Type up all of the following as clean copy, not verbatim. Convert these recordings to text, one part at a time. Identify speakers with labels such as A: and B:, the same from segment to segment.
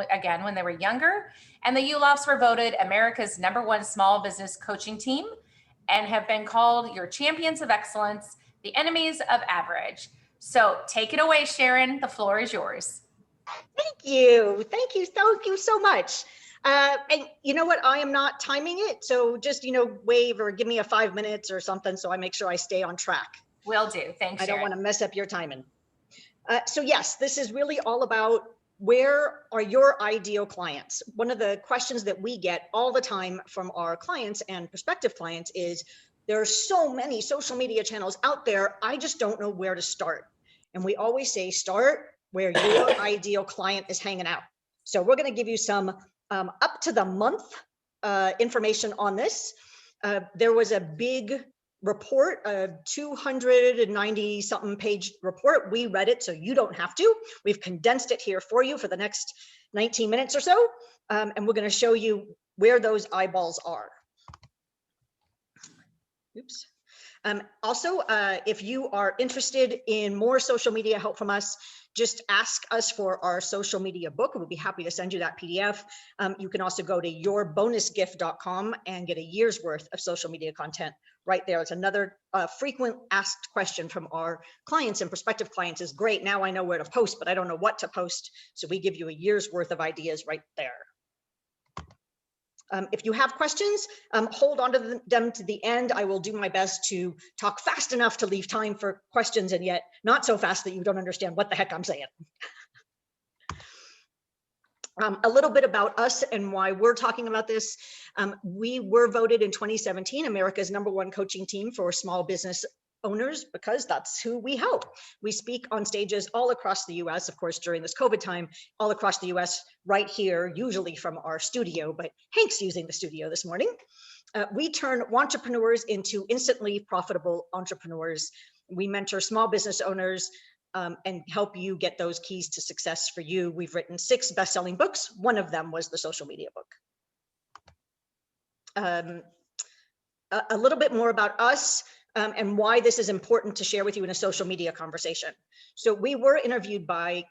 A: again when they were younger, and the Yuloffs were voted America's #1 small business coaching team and have been called your champions of excellence, the enemies of average. So take it away, Sharon. The floor is yours.
B: Thank you. Thank you so much. And you know what? I am not timing it. So just, wave or give me a 5 minutes or something so I make sure I stay on track.
A: Will do. Thanks,
B: I don't
A: Sharon.
B: want to mess up your timing. So yes, this is really all about where are your ideal clients? One of the questions that we get all the time from our clients and prospective clients is, there are so many social media channels out there, I just don't know where to start. And we always say, start where your ideal client is hanging out. So we're going to give you some up to the month information on this. There was a big report, a 290 something page report. We read it, so you don't have to. We've condensed it here for you for the next 19 minutes or so. And we're going to show you where those eyeballs are. Oops. Also, if you are interested in more social media help from us, just ask us for our social media book. We'll be happy to send you that PDF. You can also go to yourbonusgift.com and get a year's worth of social media content right there. It's another frequent asked question from our clients and prospective clients is, great, now I know where to post, but I don't know what to post. So we give you a year's worth of ideas right there. If you have questions, hold on to them to the end. I will do my best to talk fast enough to leave time for questions, and yet not so fast that you don't understand what the heck I'm saying. A little bit about us and why we're talking about this. We were voted in 2017 America's #1 coaching team for small business owners because that's who we help. We speak on stages all across the US, of course, during this COVID time, all across the US, right here, usually from our studio, but Hank's using the studio this morning. We turn entrepreneurs into instantly profitable entrepreneurs. We mentor small business owners and help you get those keys to success for you. We've written 6 best-selling books. One of them was the social media book. A little bit more about us. And why this is important to share with you in a social media conversation. So we were interviewed by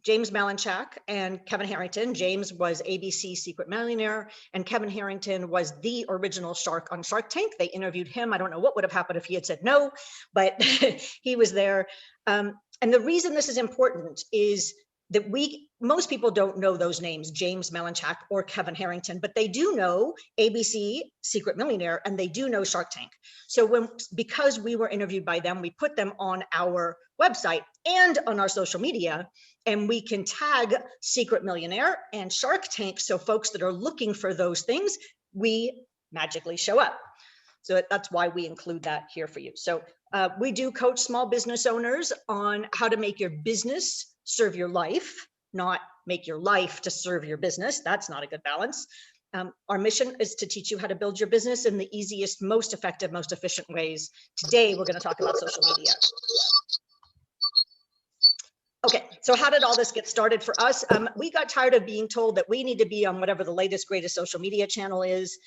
B: James Malinchak and Kevin Harrington. James was ABC's Secret Millionaire, and Kevin Harrington was the original shark on Shark Tank. They interviewed him. I don't know what would have happened if he had said no, but he was there. And the reason this is important is that most people don't know those names, James Malinchak or Kevin Harrington, but they do know ABC, Secret Millionaire, and they do know Shark Tank. So because we were interviewed by them, we put them on our website and on our social media, and we can tag Secret Millionaire and Shark Tank. So folks that are looking for those things, we magically show up. So that's why we include that here for you. So we do coach small business owners on how to make your business serve your life, not make your life to serve your business. That's not a good balance. Our mission is to teach you how to build your business in the easiest, most effective, most efficient ways. Today, we're going to talk about social media. Okay, so how did all this get started for us? We got tired of being told that we need to be on whatever the latest, greatest social media channel is,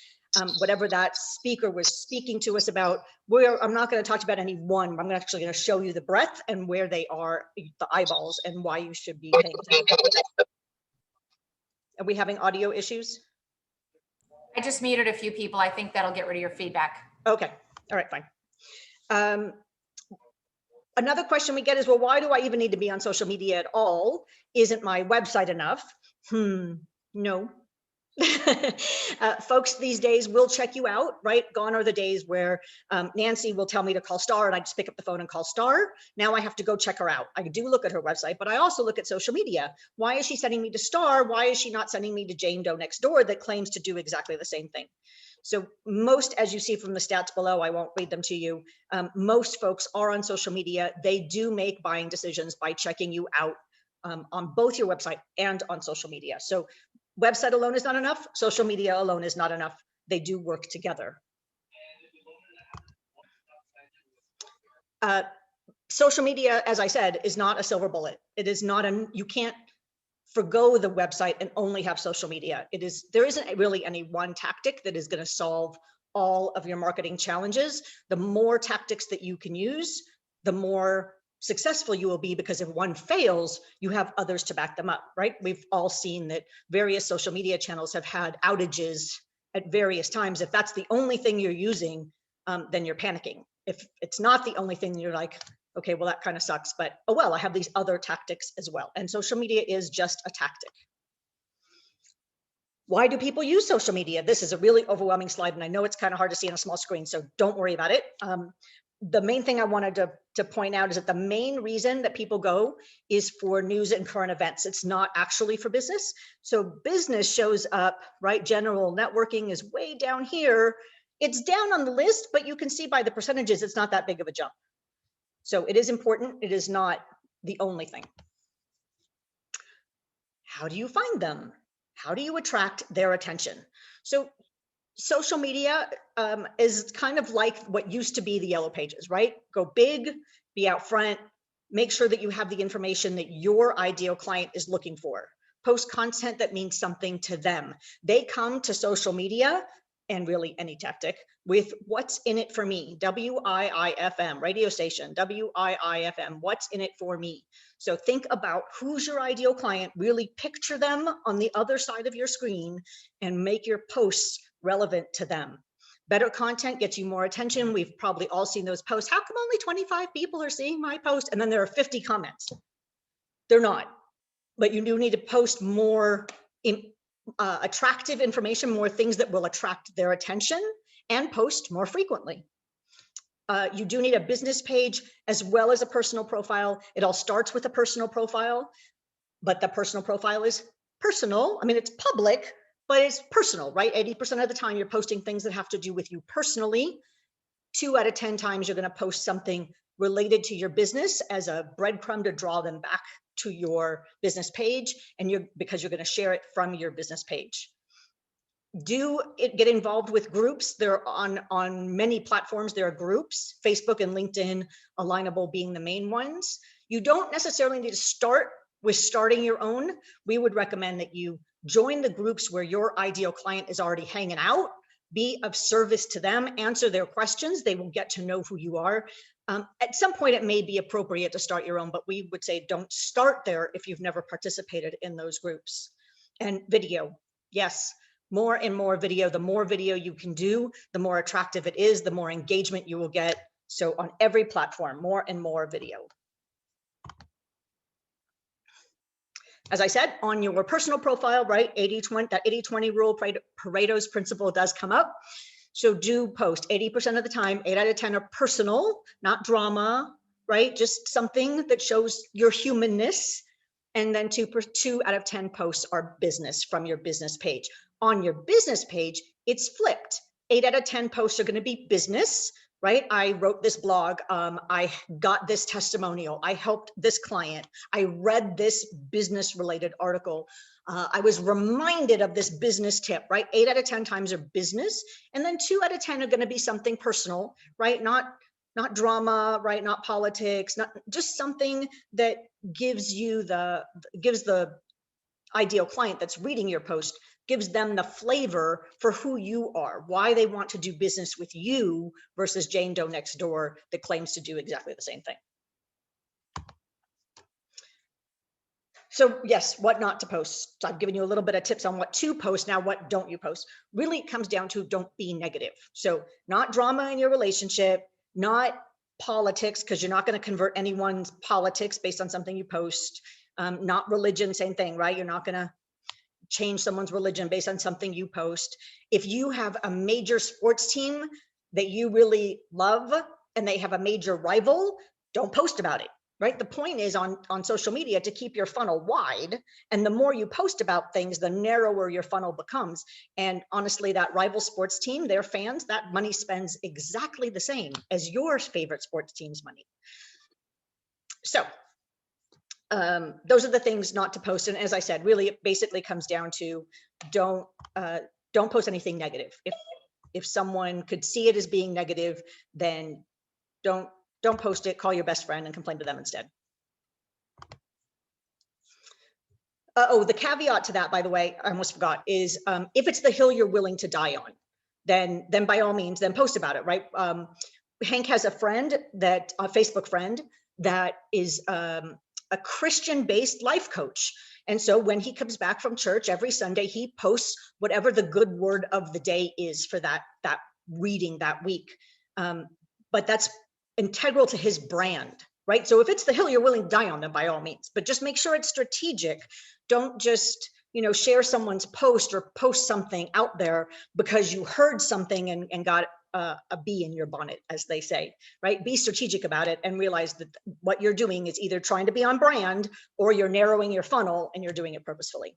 B: whatever that speaker was speaking to us about. I'm not going to talk about any one. I'm actually going to show you the breadth and where they are, the eyeballs, and why you should be paying attention. Are we having audio issues?
A: I just muted a few people. I think that'll get rid of your feedback.
B: Okay, all right, fine. Another question we get is, well, why do I even need to be on social media at all? Isn't my website enough? No. Folks these days will check you out, right? Gone are the days where Nancy will tell me to call Star and I just pick up the phone and call Star. Now I have to go check her out. I do look at her website, but I also look at social media. Why is she sending me to Star? Why is she not sending me to Jane Doe next door that claims to do exactly the same thing? So most, as you see from the stats below, I won't read them to you. Most folks are on social media. They do make buying decisions by checking you out on both your website and on social media. So website alone is not enough. Social media alone is not enough. They do work together. Social media, as I said, is not a silver bullet. It is not you can't forgo the website and only have social media. There isn't really any one tactic that is going to solve all of your marketing challenges. The more tactics that you can use, the more successful you will be, because if one fails, you have others to back them up, right? We've all seen that various social media channels have had outages at various times. If that's the only thing you're using, then you're panicking. If it's not the only thing, you're like, okay, well, that kind of sucks, but oh well, I have these other tactics as well. And social media is just a tactic. Why do people use social media? This is a really overwhelming slide, and I know it's kind of hard to see on a small screen, so don't worry about it. The main thing I wanted to point out is that the main reason that people go is for news and current events. It's not actually for business. So business shows up, right? General networking is way down here. It's down on the list, but you can see by the percentages, it's not that big of a jump. So it is important. It is not the only thing. How do you find them? How do you attract their attention? So social media is kind of like what used to be the Yellow Pages, right? Go big, be out front, make sure that you have the information that your ideal client is looking for. Post content that means something to them. They come to social media, and really any tactic, with what's in it for me, WIIFM, radio station, WIIFM, what's in it for me. So think about who's your ideal client, really picture them on the other side of your screen and make your posts relevant to them. Better content gets you more attention. We've probably all seen those posts. How come only 25 people are seeing my post? And then there are 50 comments. They're not, but you do need to post more attractive information, more things that will attract their attention, and post more frequently. You do need a business page as well as a personal profile. It all starts with a personal profile, but the personal profile is personal. I mean, it's public, but it's personal, right? 80% of the time you're posting things that have to do with you personally. 2 out of 10 times you're going to post something related to your business as a breadcrumb to draw them back to your business page, and because you're going to share it from your business page. Get involved with groups. They're on many platforms. There are groups, Facebook and LinkedIn, Alignable being the main ones. You don't necessarily need to start with starting your own. We would recommend that you join the groups where your ideal client is already hanging out, be of service to them, answer their questions. They will get to know who you are. At some point, it may be appropriate to start your own, but we would say don't start there if you've never participated in those groups. And video, yes, more and more video. The more video you can do, the more attractive it is, the more engagement you will get. So on every platform, more and more video. As I said, on your personal profile, right, 80-20, that 80-20 rule, Pareto's principle does come up. So do post 80% of the time, 8 out of 10 are personal, not drama, right? Just something that shows your humanness. And then 2 out of 10 posts are business from your business page. On your business page, it's flipped. 8 out of 10 posts are going to be business, right? I wrote this blog. I got this testimonial. I helped this client. I read this business related article. I was reminded of this business tip, right? 8 out of 10 times are business. And then 2 out of 10 are going to be something personal, right? Not drama, right? Not politics, not just something that gives the ideal client that's reading your post, gives them the flavor for who you are, why they want to do business with you versus Jane Doe next door that claims to do exactly the same thing. So yes, what not to post. So I've given you a little bit of tips on what to post. Now, what don't you post? Really, it comes down to don't be negative. So not drama in your relationship, not politics, because you're not going to convert anyone's politics based on something you post. Not religion, same thing, right? You're not going to change someone's religion based on something you post. If you have a major sports team that you really love and they have a major rival, don't post about it, right? The point is on social media to keep your funnel wide. And the more you post about things, the narrower your funnel becomes. And honestly, that rival sports team, their fans, that money spends exactly the same as your favorite sports team's money. So those are the things not to post. And as I said, really, it basically comes down to don't post anything negative. If someone could see it as being negative, then don't post it. Call your best friend and complain to them instead. The caveat to that, by the way, I almost forgot, is if it's the hill you're willing to die on, then by all means, then post about it, right? Hank has a friend, a Facebook friend, that is a Christian-based life coach. And so when he comes back from church every Sunday, he posts whatever the good word of the day is for that reading that week. But that's integral to his brand, right? So if it's the hill you're willing to die on, then by all means, but just make sure it's strategic. Don't just, share someone's post or post something out there because you heard something and got a bee in your bonnet, as they say, right? Be strategic about it and realize that what you're doing is either trying to be on brand or you're narrowing your funnel and you're doing it purposefully.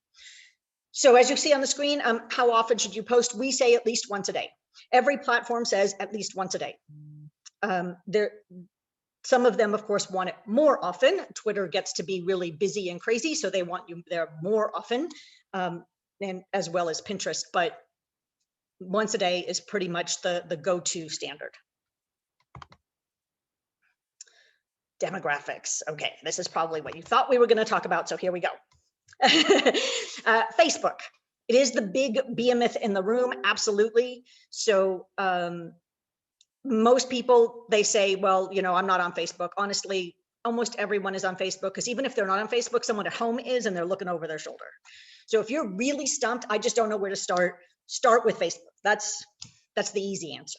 B: So as you see on the screen, how often should you post? We say at least once a day. Every platform says at least once a day. Some of them, of course, want it more often. Twitter gets to be really busy and crazy, so they want you there more often, and as well as Pinterest. But once a day is pretty much the go-to standard. Demographics. Okay, this is probably what you thought we were going to talk about, so here we go. Facebook. It is the big behemoth in the room, absolutely. So most people, they say, well, I'm not on Facebook. Honestly, almost everyone is on Facebook, because even if they're not on Facebook, someone at home is, and they're looking over their shoulder. So if you're really stumped, I just don't know where to start with Facebook. That's the easy answer.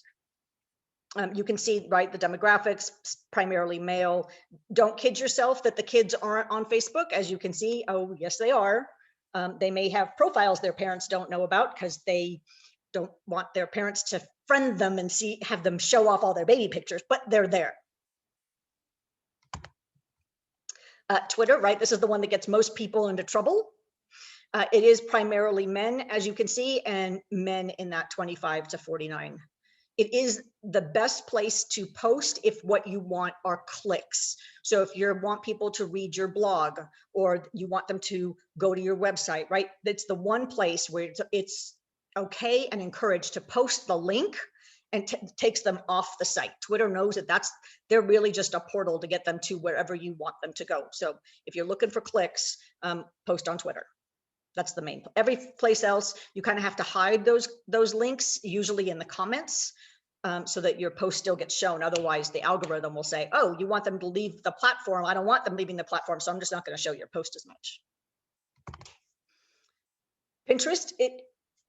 B: You can see, right, the demographics, primarily male. Don't kid yourself that the kids aren't on Facebook. As you can see, oh, yes, they are. They may have profiles their parents don't know about because they don't want their parents to friend them and have them show off all their baby pictures, but they're there. Twitter, right? This is the one that gets most people into trouble. It is primarily men, as you can see, and men in that 25 to 49. It is the best place to post if what you want are clicks. So if you want people to read your blog or you want them to go to your website, right? It's the one place where it's okay and encouraged to post the link and takes them off the site. Twitter knows that they're really just a portal to get them to wherever you want them to go. So if you're looking for clicks, post on Twitter. That's the main. Every place else, you kind of have to hide those links, usually in the comments, so that your post still gets shown. Otherwise, the algorithm will say, oh, you want them to leave the platform. I don't want them leaving the platform, so I'm just not going to show your post as much. Pinterest,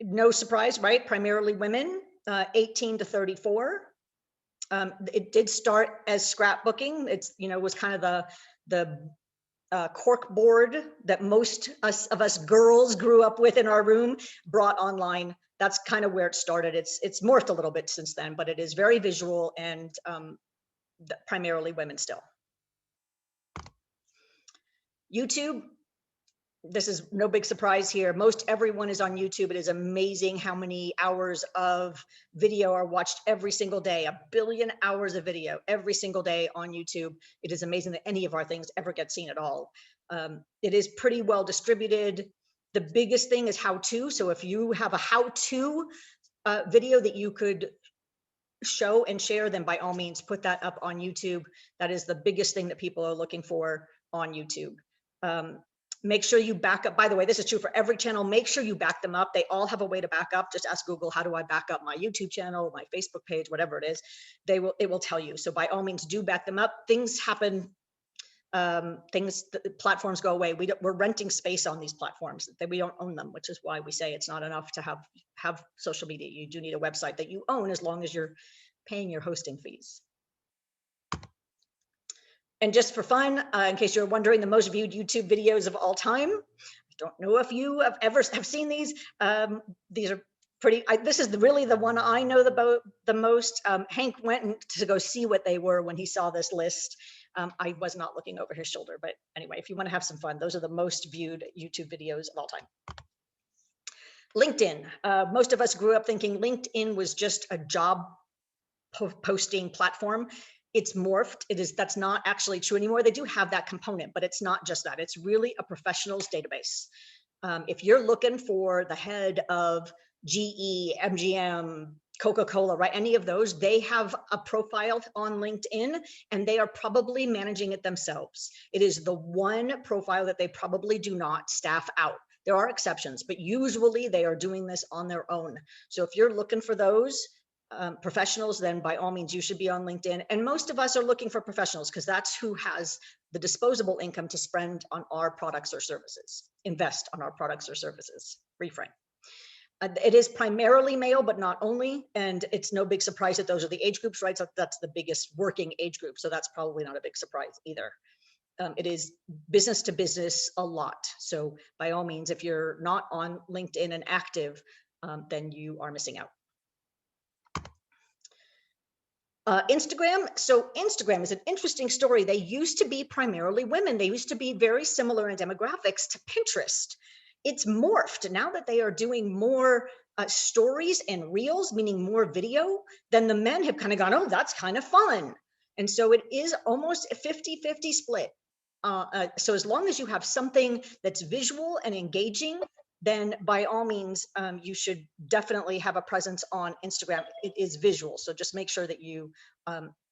B: no surprise, right? Primarily women, 18 to 34. It did start as scrapbooking. It's, was kind of the cork board that most of us girls grew up with in our room, brought online. That's kind of where it started. It's morphed a little bit since then, but it is very visual and primarily women still. YouTube. This is no big surprise here. Most everyone is on YouTube. It is amazing how many hours of video are watched every single day. 1 billion hours of video every single day on YouTube. It is amazing that any of our things ever get seen at all. It is pretty well distributed. The biggest thing is how-to. So if you have a how-to video that you could show and share, then by all means put that up on YouTube. That is the biggest thing that people are looking for on YouTube. Make sure you back up. By the way, this is true for every channel. Make sure you back them up. They all have a way to back up. Just ask Google, how do I back up my YouTube channel, my Facebook page, whatever it is. It will tell you. So by all means, do back them up. Things happen. Platforms go away. We're renting space on these platforms. We don't own them, which is why we say it's not enough to have social media. You do need a website that you own, as long as you're paying your hosting fees. And just for fun, in case you're wondering, the most viewed YouTube videos of all time. I don't know if you have seen these. These are pretty. This is really the one I know the most. Hank went to go see what they were when he saw this list. I was not looking over his shoulder, but anyway, if you want to have some fun, those are the most viewed YouTube videos of all time. LinkedIn. Most of us grew up thinking LinkedIn was just a job posting platform. It's morphed. That's not actually true anymore. They do have that component, but it's not just that. It's really a professionals database. If you're looking for the head of GE, MGM, Coca-Cola, right? Any of those, they have a profile on LinkedIn, and they are probably managing it themselves. It is the one profile that they probably do not staff out. There are exceptions, but usually they are doing this on their own. So if you're looking for those, professionals, then by all means, you should be on LinkedIn. And most of us are looking for professionals because that's who has the disposable income to spend on our products or services, invest on our products or services. Reframe. It is primarily male, but not only, and it's no big surprise that those are the age groups, right? So that's the biggest working age group. So that's probably not a big surprise either. It is business to business a lot. So by all means, if you're not on LinkedIn and active, then you are missing out. Instagram. So Instagram is an interesting story. They used to be primarily women. They used to be very similar in demographics to Pinterest. It's morphed now that they are doing more stories and reels, meaning more video. Then the men have kind of gone, oh, that's kind of fun. And so it is almost a 50-50 split. So as long as you have something that's visual and engaging, then by all means, you should definitely have a presence on Instagram. It is visual, so just make sure that you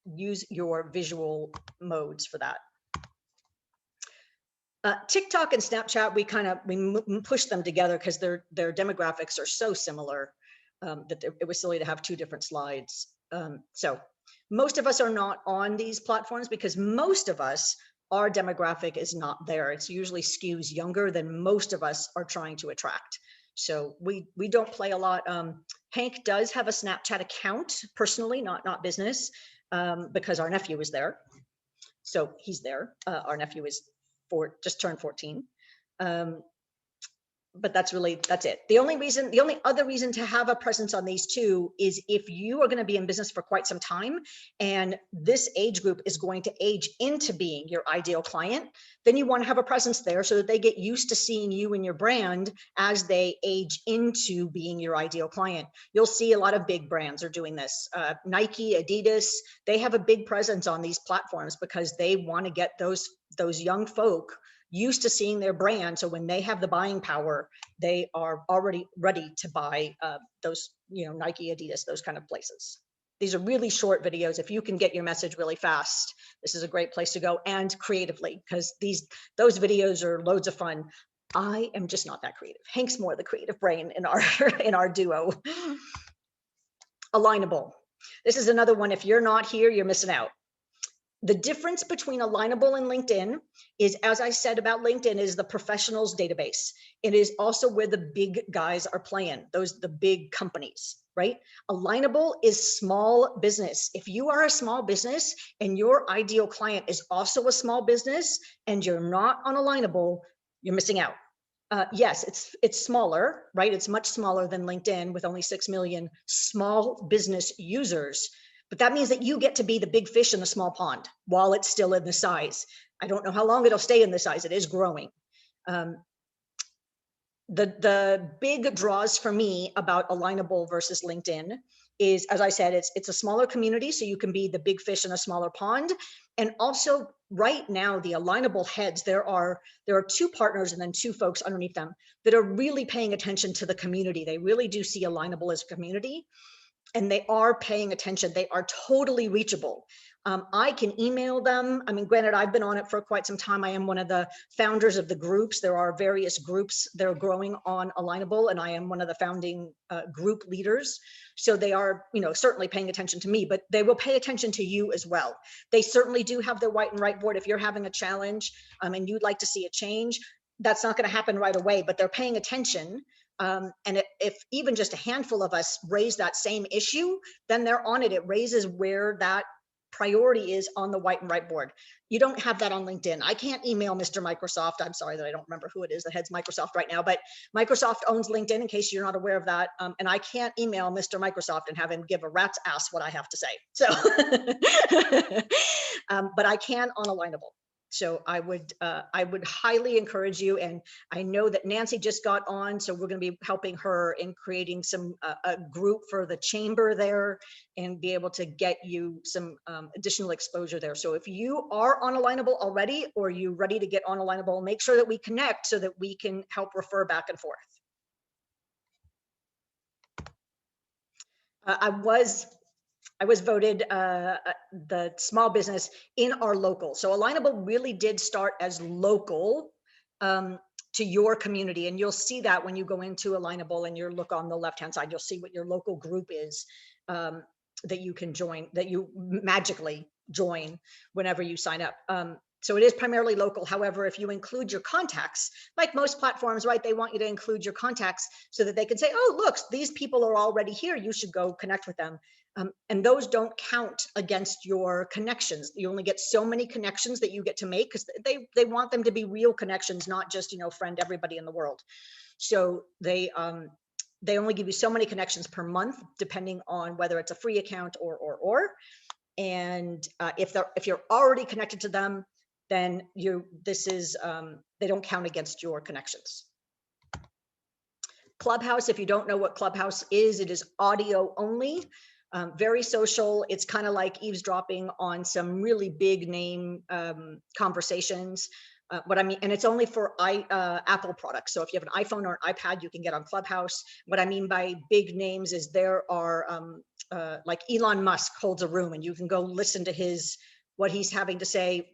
B: use your visual modes for that. TikTok and Snapchat, we push them together because their demographics are so similar that it was silly to have two different slides. So most of us are not on these platforms because most of us, our demographic is not there. It's usually skews younger than most of us are trying to attract. So we don't play a lot. Hank does have a Snapchat account personally, not business, because our nephew is there. So he's there. Our nephew is just turned 14. But that's it. The only other reason to have a presence on these two is if you are going to be in business for quite some time and this age group is going to age into being your ideal client, then you want to have a presence there so that they get used to seeing you and your brand as they age into being your ideal client. You'll see a lot of big brands are doing this. Nike, Adidas, they have a big presence on these platforms because they want to get those young folk used to seeing their brand. So when they have the buying power, they are already ready to buy those, Nike, Adidas, those kind of places. These are really short videos. If you can get your message really fast, this is a great place to go, and creatively, because those videos are loads of fun. I am just not that creative. Hank's more the creative brain in our duo. Alignable. This is another one. If you're not here, you're missing out. The difference between Alignable and LinkedIn is, as I said about LinkedIn, is the professionals database. It is also where the big guys are playing, the big companies, right? Alignable is small business. If you are a small business and your ideal client is also a small business and you're not on Alignable, you're missing out. Yes, it's smaller, right? It's much smaller than LinkedIn with only 6 million small business users. But that means that you get to be the big fish in the small pond while it's still in the size. I don't know how long it'll stay in the size. It is growing. The big draws for me about Alignable versus LinkedIn is, as I said, it's a smaller community, so you can be the big fish in a smaller pond. And also right now, the Alignable heads, there are 2 partners and then 2 folks underneath them that are really paying attention to the community. They really do see Alignable as a community. And they are paying attention. They are totally reachable. I can email them. I mean, granted, I've been on it for quite some time. I am one of the founders of the groups. There are various groups that are growing on Alignable, and I am one of the founding group leaders. So they are, certainly paying attention to me, but they will pay attention to you as well. They certainly do have their white and right board. If you're having a challenge and you'd like to see a change, that's not going to happen right away, but they're paying attention. And if even just a handful of us raise that same issue, then they're on it. It raises where that priority is on the white and right board. You don't have that on LinkedIn. I can't email Mr. Microsoft. I'm sorry that I don't remember who it is that heads Microsoft right now, but Microsoft owns LinkedIn, in case you're not aware of that. And I can't email Mr. Microsoft and have him give a rat's ass what I have to say. So, but I can on Alignable. So I would highly encourage you, and I know that Nancy just got on, so we're going to be helping her in creating a group for the chamber there and be able to get you some additional exposure there. So if you are on Alignable already, or you ready to get on Alignable, make sure that we connect so that we can help refer back and forth. I was voted the small business in our local. So Alignable really did start as local to your community. And you'll see that when you go into Alignable and you look on the left-hand side, you'll see what your local group is. that you can join, that you magically join whenever you sign up. So it is primarily local. However, if you include your contacts, like most platforms, right, they want you to include your contacts so that they can say, oh, look, these people are already here. You should go connect with them. And those don't count against your connections. You only get so many connections that you get to make, because they want them to be real connections, not just, you know, friend everybody in the world. So they only give you so many connections per month, depending on whether it's a free account or. And if you're already connected to them, then they don't count against your connections. Clubhouse, if you don't know what Clubhouse is, it is audio only, very social. It's kind of like eavesdropping on some really big name conversations. What I mean, and it's only for Apple products. So if you have an iPhone or an iPad, you can get on Clubhouse. What I mean by big names is there are like Elon Musk holds a room, and you can go listen to what he's having to say.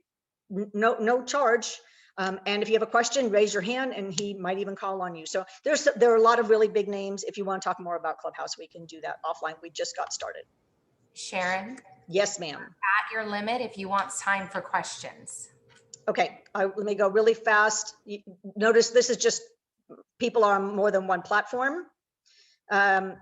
B: No charge. And if you have a question, raise your hand and he might even call on you. So there are a lot of really big names. If you want to talk more about Clubhouse, we can do that offline. We just got started.
A: Sharon?
B: Yes, ma'am.
A: At your limit if you want time for questions.
B: Okay, let me go really fast. Notice this is just people are on more than one platform.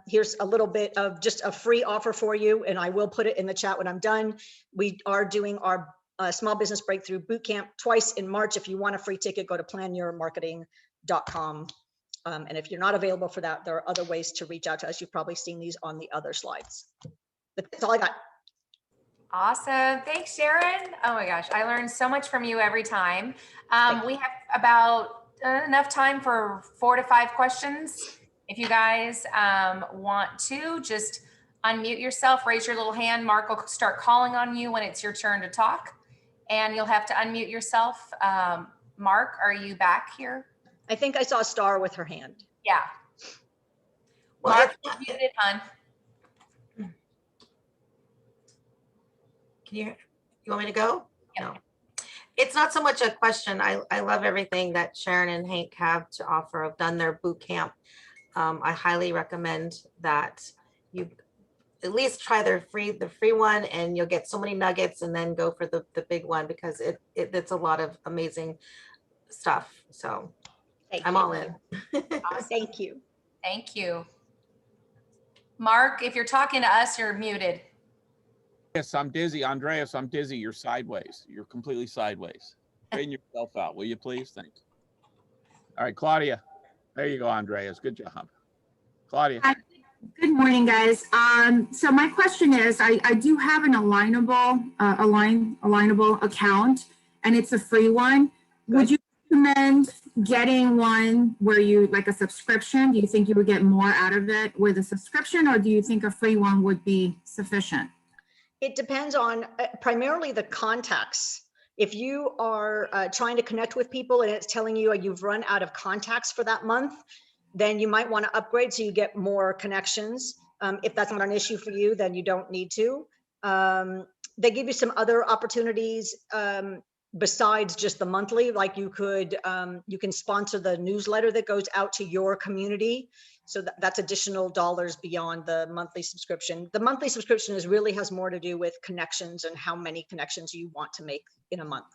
B: Here's a little bit of just a free offer for you, and I will put it in the chat when I'm done. We are doing our Small Business Breakthrough Bootcamp twice in March. If you want a free ticket, go to planyourmarketing.com. And if you're not available for that, there are other ways to reach out to us. You've probably seen these on the other slides. But that's all I got.
A: Awesome. Thanks, Sharon. Oh my gosh, I learn so much from you every time. We have about enough time for 4 to 5 questions. If you guys want to, just unmute yourself, raise your little hand. Mark will start calling on you when it's your turn to talk, and you'll have to unmute yourself. Mark, are you back here?
B: I think I saw a star with her hand.
A: Yeah.
C: Well,
A: Mark, you're muted, hon.
C: You want me to go?
A: Yeah.
C: No. It's not so much a question. I love everything that Sharon and Hank have to offer. I've done their boot camp. I highly recommend that you at least try the free one, and you'll get so many nuggets, and then go for the big one, because it's a lot of amazing stuff. So I'm all in.
A: Awesome.
B: Thank you.
A: Thank you. Mark, if you're talking to us, you're muted.
D: Yes, I'm dizzy. Andreas, I'm dizzy. You're sideways. You're completely sideways. Straighten yourself out, will you please? Thanks. All right, Claudia. There you go, Andreas. Good job. Claudia.
E: Hi. Good morning, guys. So my question is, I do have an alignable account, and it's a free one.
B: Good.
E: Would you recommend getting one where you like a subscription? Do you think you would get more out of it with a subscription, or do you think a free one would be sufficient?
B: It depends on primarily the contacts. If you are trying to connect with people and it's telling you you've run out of contacts for that month, then you might want to upgrade so you get more connections. If that's not an issue for you, then you don't need to. They give you some other opportunities besides just the monthly, like you can sponsor the newsletter that goes out to your community. So that's additional dollars beyond the monthly subscription. The monthly subscription really has more to do with connections and how many connections you want to make in a month.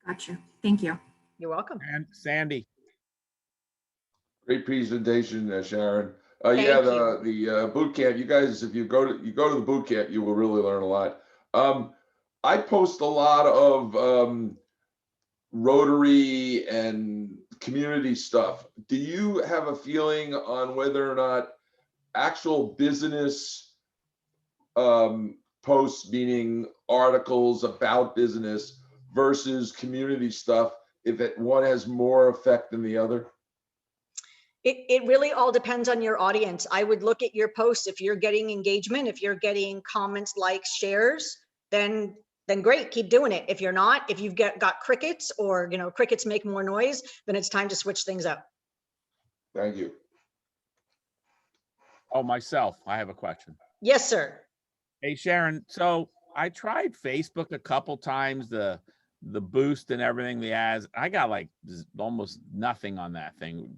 E: Gotcha. Thank you.
B: You're welcome.
D: And Sandy.
F: Great presentation, Sharon.
B: Thank
F: Yeah,
B: you.
F: the boot camp. You guys, if you go to the boot camp, you will really learn a lot. I post a lot of Rotary and community stuff. Do you have a feeling on whether or not actual business posts, meaning articles about business, versus community stuff, if one has more effect than the other?
B: It really all depends on your audience. I would look at your posts. If you're getting engagement, if you're getting comments, likes, shares, then great, keep doing it. If you're not, if you've got crickets, or crickets make more noise, then it's time to switch things up.
F: Thank you.
D: Oh, myself. I have a question.
B: Yes, sir.
D: Hey, Sharon. So I tried Facebook a couple times, the boost and everything, the ads. I got like almost nothing on that thing.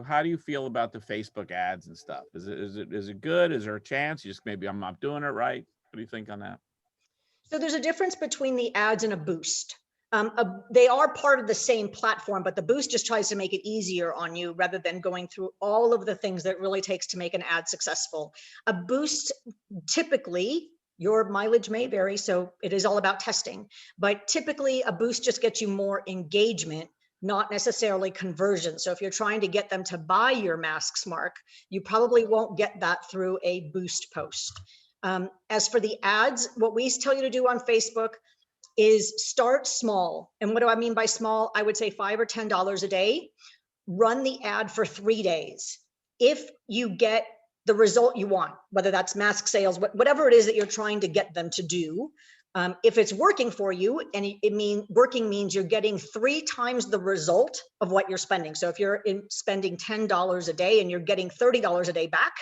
D: how do you feel about the Facebook ads and stuff? Is it good? Is there a chance? You just maybe I'm not doing it right. What do you think on that?
B: So there's a difference between the ads and a boost. They are part of the same platform, but the boost just tries to make it easier on you rather than going through all of the things that it really takes to make an ad successful. A boost, typically, your mileage may vary, so it is all about testing, but typically a boost just gets you more engagement, not necessarily conversion. So if you're trying to get them to buy your masks, Mark, you probably won't get that through a boost post. As for the ads, what we tell you to do on Facebook is start small. And what do I mean by small? I would say $5 or $10 a day. Run the ad for 3 days. If you get the result you want, whether that's mask sales, whatever it is that you're trying to get them to do, if it's working for you, and working means you're getting 3 times the result of what you're spending. So if you're spending $10 a day and you're getting $30 a day back,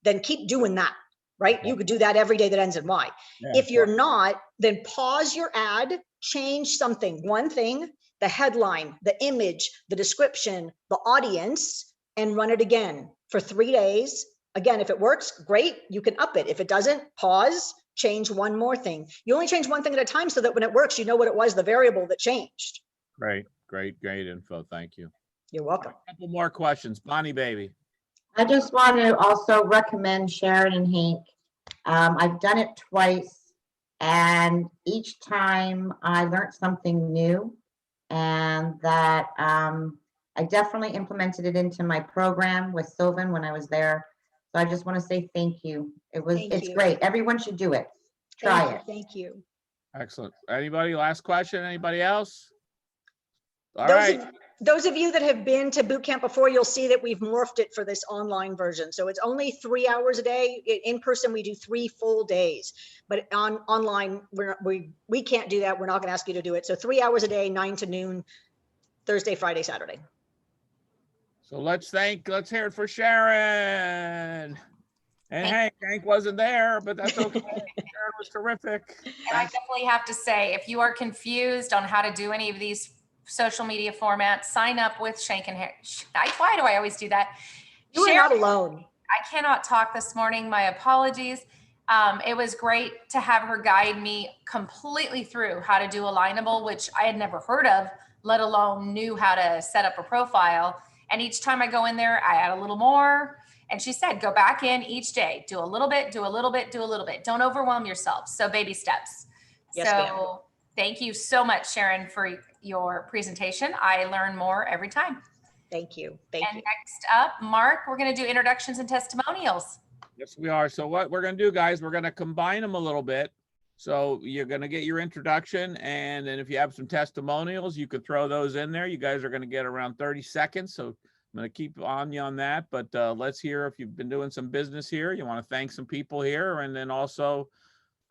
B: then keep doing that. Right? You could do that every day that ends in Y.
D: Yeah,
B: if you're not, then pause your ad, change something, one thing, the headline, the image, the description, the audience, and run it again for 3 days. Again, if it works, great, you can up it. If it doesn't, pause, change one more thing. You only change one thing at a time so that when it works, you know what it was, the variable that changed.
D: Great info. Thank you.
B: You're welcome.
D: A couple more questions. Bonnie, baby.
G: I just want to also recommend Sharon and Hank. I've done it twice, and each time I learned something new, and that I definitely implemented it into my program with Sylvan when I was there. So I just want to say thank you. It's great. Everyone should do it. Try it.
B: Thank you.
D: Excellent. Anybody? Last question? Anybody else? All right.
B: Those of you that have been to boot camp before, you'll see that we've morphed it for this online version. So it's only 3 hours a day. In person, we do 3 full days, but online, we can't do that. We're not going to ask you to do it. So 3 hours a day, 9 to noon, Thursday, Friday, Saturday.
D: So let's hear it for Sharon. And Hank wasn't there, but that's okay. Sharon was terrific.
A: And I definitely have to say, if you are confused on how to do any of these social media formats, sign up with Shank and Harry. Why do I always do that?
B: You are not alone.
A: I cannot talk this morning. My apologies. It was great to have her guide me completely through how to do Alignable, which I had never heard of, let alone knew how to set up a profile. And each time I go in there, I add a little more. And she said, go back in each day, do a little bit, do a little bit, do a little bit. Don't overwhelm yourself. So baby steps.
B: Yes,
A: so thank you so much, Sharon, for your presentation. I learn more every time.
B: Thank you.
A: And next up, Mark, we're going to do introductions and testimonials.
D: Yes, we are. So what we're going to do, guys, we're going to combine them a little bit. So you're going to get your introduction, and then if you have some testimonials, you could throw those in there. You guys are going to get around 30 seconds. So I'm going to keep on you on that, but let's hear if you've been doing some business here. You want to thank some people here, and then also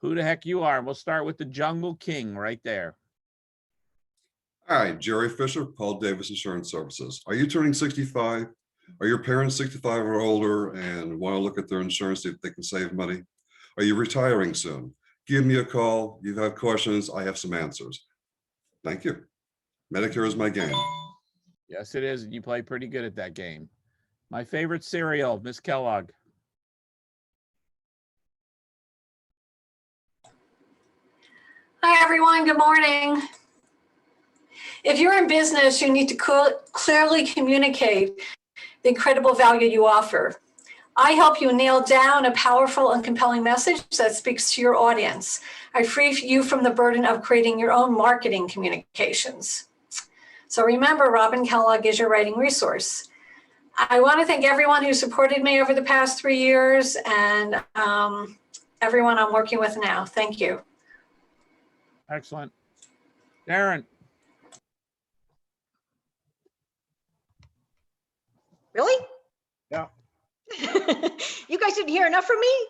D: who the heck you are. We'll start with the Jungle King right there.
H: Hi, Jerry Fisher, Paul Davis Insurance Services. Are you turning 65? Are your parents 65 or older and want to look at their insurance, see if they can save money? Are you retiring soon? Give me a call. You have questions, I have some answers. Thank you. Medicare is my game.
D: Yes, it is. You play pretty good at that game. My favorite cereal, Miss Kellogg.
I: Hi, everyone. Good morning. If you're in business, you need to clearly communicate the incredible value you offer. I help you nail down a powerful and compelling message that speaks to your audience. I free you from the burden of creating your own marketing communications. So remember, Robin Kellogg is your writing resource. I want to thank everyone who supported me over the past 3 years and everyone I'm working with now. Thank you.
D: Excellent. Darren.
B: Really?
D: Yeah.
B: You guys didn't hear enough from me?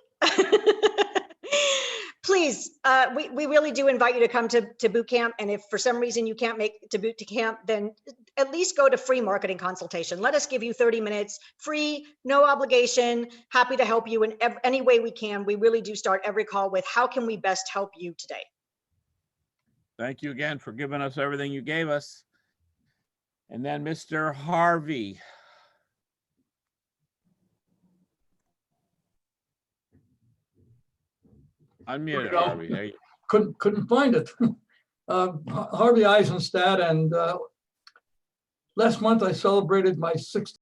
B: Please, we really do invite you to come to boot camp. And if for some reason you can't make it to boot camp, then at least go to free marketing consultation. Let us give you 30 minutes, free, no obligation, happy to help you in any way we can. We really do start every call with how can we best help you today?
D: Thank you again for giving us everything you gave us. And then Mr. Harvey. Unmute it,
J: No.
D: Harvey. There you
J: Couldn't find it. Harvey Eisenstadt, and last month I celebrated my 60th